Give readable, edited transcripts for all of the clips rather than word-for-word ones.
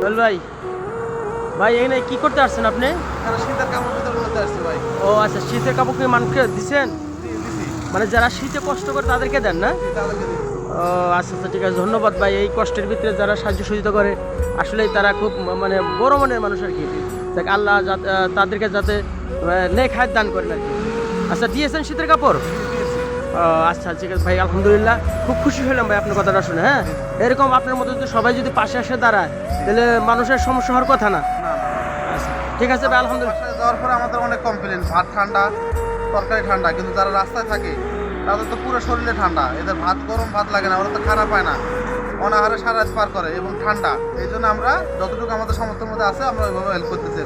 বল ভাই, ভাই এখানে কি করতে আসছেন আপনি? শীতের কাপড় বিতরণ করতে আসছি ভাই। ও আচ্ছা, শীতের কাপড় কি মানুষকে দিচ্ছেন? দিছি। মানে যারা শীতে কষ্ট করে তাদেরকে দেন না? তাদেরকে দিছি। ও আচ্ছা আচ্ছা, ঠিক আছে, ধন্যবাদ ভাই। এই কষ্টের ভিতরে যারা সাহায্য সহযোগিতা করে আসলেই তারা খুব মানে বড় মনের মানুষ আর কি। দেখ আল্লাহ তাদেরকে যাতে নেক হায়াত দান করেন আর কি। আচ্ছা, দিয়েছেন শীতের কাপড়? ও আচ্ছা, ঠিক আছে ভাই, আলহামদুলিল্লাহ, খুব খুশি হলাম ভাই আপনার কথাটা শুনে। হ্যাঁ, এরকম আপনার মতো যদি সবাই যদি পাশে এসে দাঁড়ায় তাহলে মানুষের সমস্যা হওয়ার কথা না। আচ্ছা, ঠিক আছে ভাই, আলহামদুলিল্লাহ। বাসায় যাওয়ার পরে আমাদের অনেক কমপ্লেন, ভাত ঠান্ডা, তরকারি ঠান্ডা, কিন্তু যারা রাস্তায় থাকে তাদের তো পুরো শরীরে ঠান্ডা। এদের ভাত গরম ভাত লাগে না, ওরা তো খারাপ পায় না, অনাহারে সারা রাত পার করে এবং ঠান্ডা। এই জন্য আমরা যতটুকু আমাদের সমর্থের মধ্যে আছে আমরা ওইভাবে হেল্প করতেছি।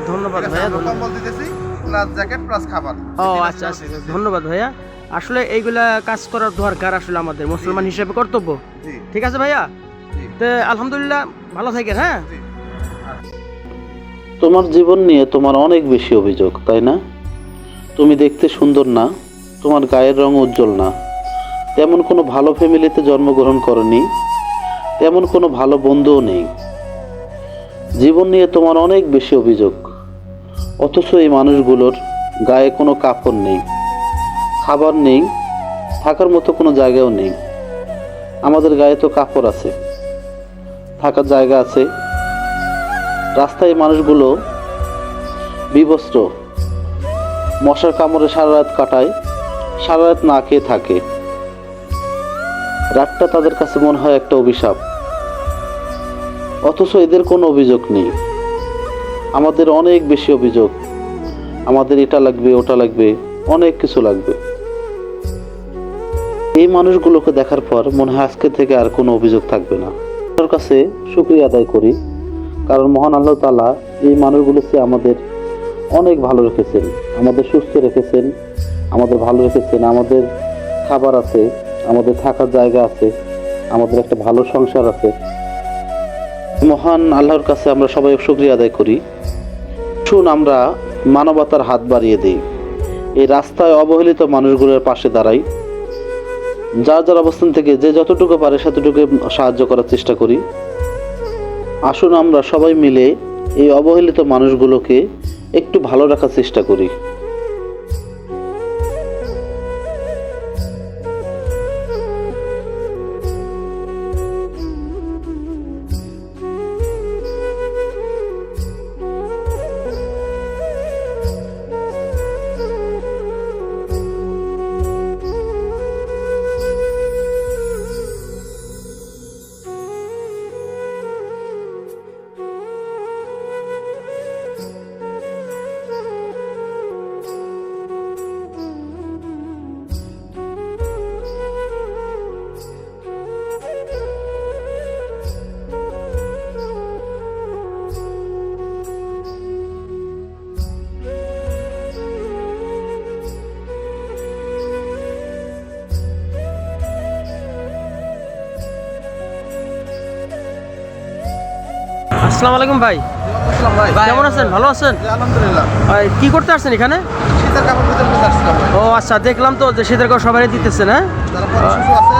ধন্যবাদ ভাইয়া, কম্বল দিতেছি, প্লাস জ্যাকেট প্লাস খাবার। ও আচ্ছা আচ্ছা, ধন্যবাদ ভাইয়া। আসলে এইগুলা কাজ করার দরকার, আসলে আমাদের মুসলমান হিসেবে কর্তব্য। ঠিক আছে ভাইয়া, তো আলহামদুলিল্লাহ, ভালো থাকেন। হ্যাঁ, তোমার জীবন নিয়ে তোমার অনেক বেশি অভিযোগ, তাই না? তুমি দেখতে সুন্দর না, তোমার গায়ের রং উজ্জ্বল না, তেমন কোনো ভালো ফ্যামিলিতে জন্মগ্রহণ করনি, তেমন কোনো ভালো বন্ধুও নেই। জীবন নিয়ে তোমার অনেক বেশি অভিযোগ, অথচ এই মানুষগুলোর গায়ে কোনো কাপড় নেই, খাবার নেই, থাকার মতো কোনো জায়গাও নেই। আমাদের গায়ে তো কাপড় আছে, থাকার জায়গা আছে। রাস্তায় মানুষগুলো বিবস্ত্র, মশার কামড়ে সারা রাত কাটায়, সারা রাত না খেয়ে থাকে। রাতটা তাদের কাছে মনে হয় একটা অভিশাপ, অথচ এদের কোনো অভিযোগ নেই। আমাদের অনেক বেশি অভিযোগ, আমাদের এটা লাগবে, ওটা লাগবে, অনেক কিছু লাগবে। এই মানুষগুলোকে দেখার পর মনে হয় আজকে থেকে আর কোনো অভিযোগ থাকবে না। আল্লাহর কাছে শুকরিয়া আদায় করি, কারণ মহান আল্লাহ তাআলা এই মানুষগুলোকে আমাদের অনেক ভালো রেখেছেন, আমাদের সুস্থ রেখেছেন, আমাদের ভালো রেখেছেন। আমাদের খাবার আছে, আমাদের থাকার জায়গা আছে, আমাদের একটা ভালো সংসার আছে। মহান আল্লাহর কাছে আমরা সবাই শুকরিয়া আদায় করি। শুন, আমরা মানবতার হাত বাড়িয়ে দিই, এই রাস্তায় অবহেলিত মানুষগুলোর পাশে দাঁড়াই, যার যার অবস্থান থেকে যে যতটুকু পারে ততটুকু সাহায্য করার চেষ্টা করি। আসুন আমরা সবাই মিলে এই অবহেলিত মানুষগুলোকে একটু ভালো রাখার চেষ্টা করি। আসসালামু আলাইকুম ভাই, কেমন আছেন? ভালো আছেন? আলহামদুলিল্লাহ। ভাই কি করতে আসছেন এখানে? শীতের কাপড় বিতরণ করতে আসছিলাম ভাই। ও আচ্ছা, দেখলাম তো যে শীতের কাপড় সবাই দিতেছেন। হ্যাঁ, যারা পরে শিশু আছে,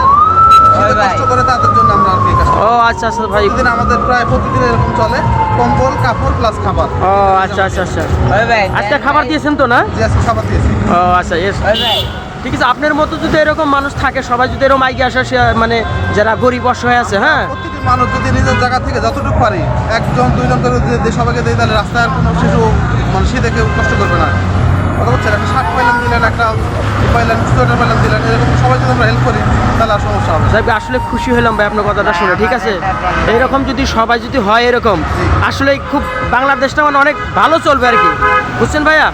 শীতে কষ্ট করে তাদের জন্য আমরা আর কি কাজ করি। ও আচ্ছা আচ্ছা ভাই, প্রতিদিন আমাদের প্রায় প্রতিদিন এরকম চলে, কম্বল, কাপড় প্লাস খাবার। ও আচ্ছা আচ্ছা আচ্ছা, আজকে খাবার দিয়েছেন তো না? যে আজকে খাবার দিয়েছি। ও আচ্ছা, ঠিক আছে। আপনার মতো যদি এরকম মানুষ থাকে, সবাই যদি এরকম আগে আসে, মানে যারা গরিব অসহায় আছে, হ্যাঁ, প্রতিটি মানুষ যদি নিজের জায়গা থেকে যতটুকু পারি, একজন দুইজন করে যদি সবাইকে দেয়, তাহলে রাস্তায় আর কোনো শিশু মানে শীতে কেউ কষ্ট করবে না। কথা বলছেন, একটা শার্ট পাইলাম দিলেন, একটা পাইলেন, সোয়েটার পাইলাম দিলেন, এরকম সবাই যদি আমরা হেল্প করি তাহলে আর সমস্যা হবে না। যাই হোক, আসলে খুশি হলাম ভাই আপনার কথাটা শুনে। ঠিক আছে, এইরকম যদি সবাই যদি হয় এরকম, আসলে খুব বাংলাদেশটা মানে অনেক ভালো চলবে আর কি, বুঝছেন ভাইয়া?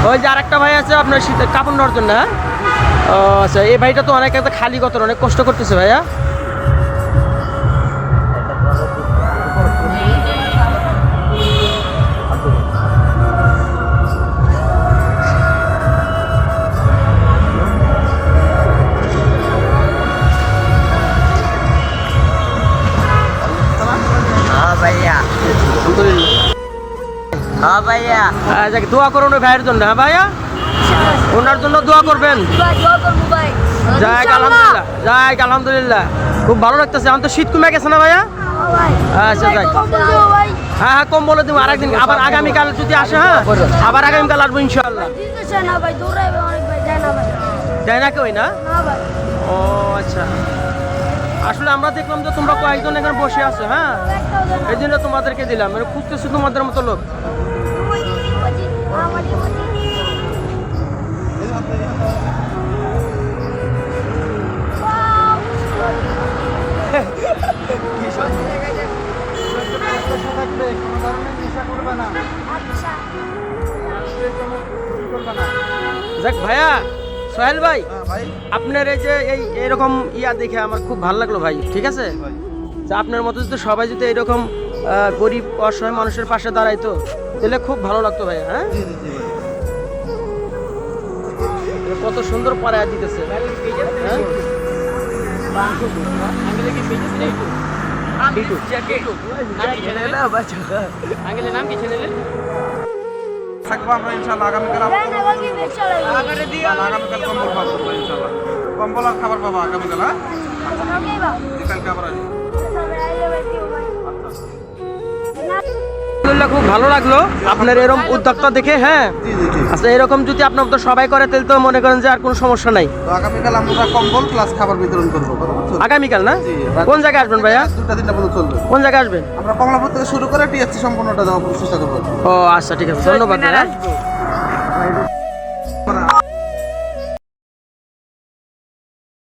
ওই যে আরেকটা ভাই আছে আপনার শীতের কাপড় নেওয়ার জন্য। হ্যাঁ, ও আচ্ছা, এই ভাইটা তো অনেক একটা খালি গতর অনেক কষ্ট করতেছে ভাইয়া। হ্যাঁ ভাইয়া, যাক, দোয়া করুন ওই ভাইয়ের জন্য। হ্যাঁ ভাইয়া, ওনার জন্য দোয়া করবেন। যাক আলহামদুলিল্লাহ, যাক আলহামদুলিল্লাহ, খুব ভালো লাগতেছে। এখন তো শীত কমে গেছে না ভাইয়া? ভাই আচ্ছা যাই কম্বল দেবো ভাই হ্যাঁ হ্যাঁ কম বলে তুমি আরেকদিন আবার আগামীকাল যদি আসে হ্যাঁ আবার আগামীকাল আসবো ইনশাআল্লাহ দিতেছে না ভাই দৌড়াইবে অনেক ভাই যায় না ভাই তাই না কেউই না না ভাই ও আচ্ছা আসলে আমরা দেখলাম যে তোমরা কয়েকজন এখানে বসে আছো হ্যাঁ একটাও দেয় না এই জন্য তোমাদেরকে দিলাম মানে খুঁজতেছো তোমাদের মতো লোক যাক ভাইয়া সোহেল ভাই হ্যাঁ ভাই আপনার এই যে এইরকম ইয়া দেখে আমার খুব ভালো লাগলো ভাই ঠিক আছে ভাই যে আপনার মতো যদি সবাই যদি এরকম গরিব অসহায় মানুষের পাশে দাঁড়াইতো তাহলে খুব ভালো লাগতো ভাই হ্যাঁ জি জি জি ভাই কত সুন্দর পাড়ায় দিতেছে হ্যাঁ? থাকবো আমরা ইনশাআল্লাহ আগামীকাল আগামীকাল কম্বল পাবো ইনশাআল্লাহ কম্বল আর খাবার পাবো আগামীকাল হ্যাঁ বিকালকে আবার আসবো আলহামদুলিল্লাহ খুব ভালো লাগলো আপনার এরকম উদ্যোগটা দেখে হ্যাঁ জি জি জি আচ্ছা এরকম যদি আপনার তো সবাই করে তাহলে তো মনে করেন যে আর কোনো সমস্যা নাই তো আগামীকাল আমরা কম্বল প্লাস খাবার বিতরণ করবো বুঝছো? আগামীকাল না জি, কোন জায়গায় আসবেন ভাইয়া 2টা 3টা পর্যন্ত চলবে কোন জায়গায় আসবেন আমরা কমলাপুর থেকে শুরু করে টিএসসি সম্পূর্ণটা দেওয়ার চেষ্টা করবো ও আচ্ছা ঠিক আছে ধন্যবাদ ভাইয়া